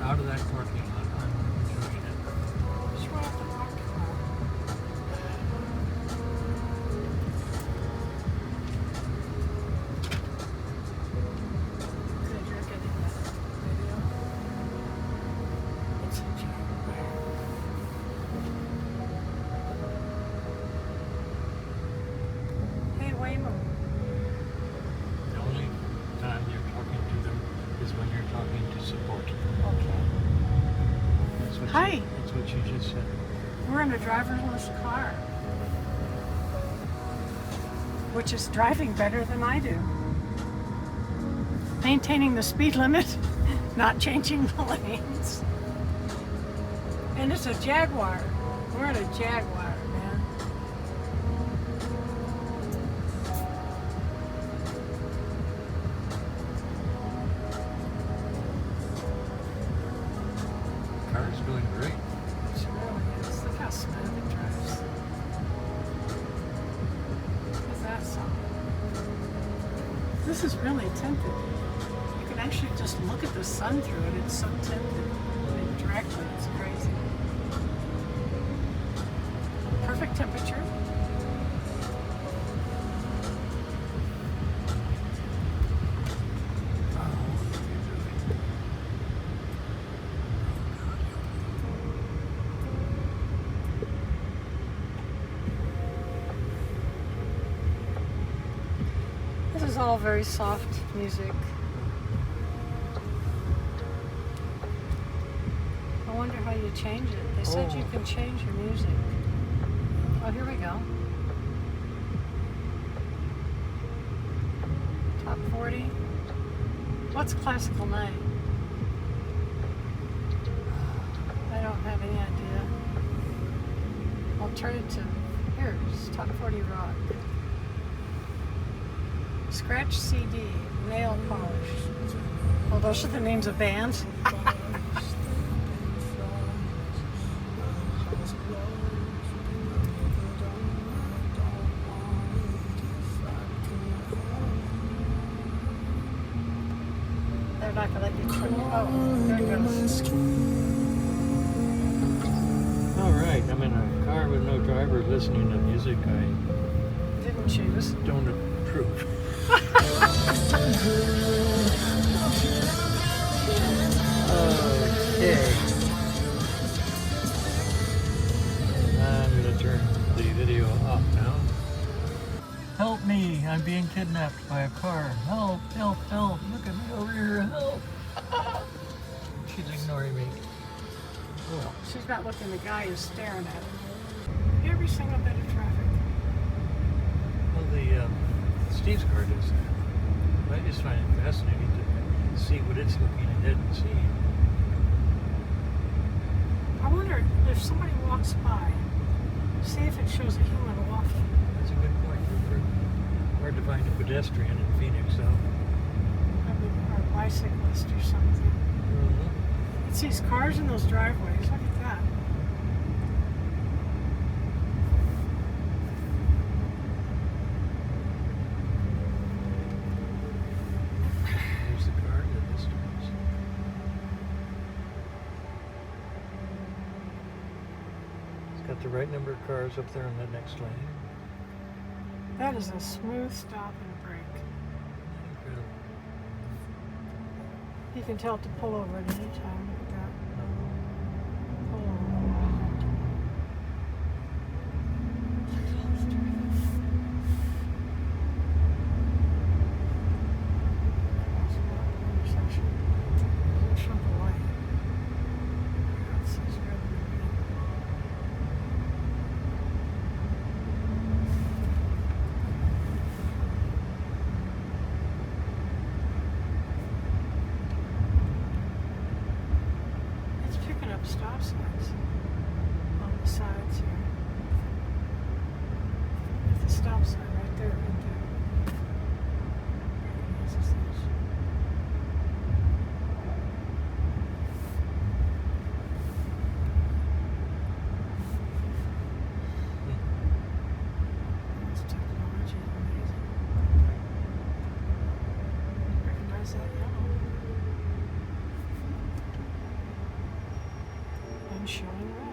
out of that parking lot. I'm enjoying it. What's wrong with the parking lot? Good, you're getting that video. It's a Jaguar. Hey, Waymo. The only time you're talking to them is when you're talking to support. Okay. That's what Hi. That's what you just said. We're in a driverless car, which is driving better than I do. Maintaining the speed limit, not changing the lanes. And it's a Jaguar. We're in a Jaguar, man. The car's doing great. It really is. Look how smooth it drives. Look at that song. This is really tinted. You can actually just look at the sun through it. It's so tinted. And directly, it's crazy. Perfect temperature. This is all very soft music. I wonder how you change it. They said you can change your music. Oh, here we go. Top 40. What's classical night? I don't have any idea. Alternative. Here's top 40 rock. Scratch CD, nail polish. Oh, those are the names of bands. They're not gonna let you turn. Oh, there it goes. All right, I'm in a car with no driver listening to music I Didn't choose. don't approve. Okay. I'm going to turn the video off now. Help me! I'm being kidnapped by a car. Help! Help! Help! Look at me over here! Help! She's ignoring me. Oh. She's not looking. The guy is staring at her. Every single bit of traffic. Well, the Steve's car does that. I just find it fascinating to see what it's looking ahead and seeing. I wonder if somebody walks by, see if it shows a human walking. That's a good point. Hard to find a pedestrian in Phoenix, though. Or a bicyclist or something. Mm-hmm. It's these cars in those driveways. Look at that. There's the car in the distance. It's got the right number of cars up there in the next lane. That is a smooth stop and brake. Incredible. You can tell it to pull over at any time. Look at that. Pull over. Intersection. Push from the light. It says red and green. It's picking up stop signs on the sides here. There's the stop sign right there, right there. Recognizes those. This technology is amazing. Recognize that yellow. sign showing red.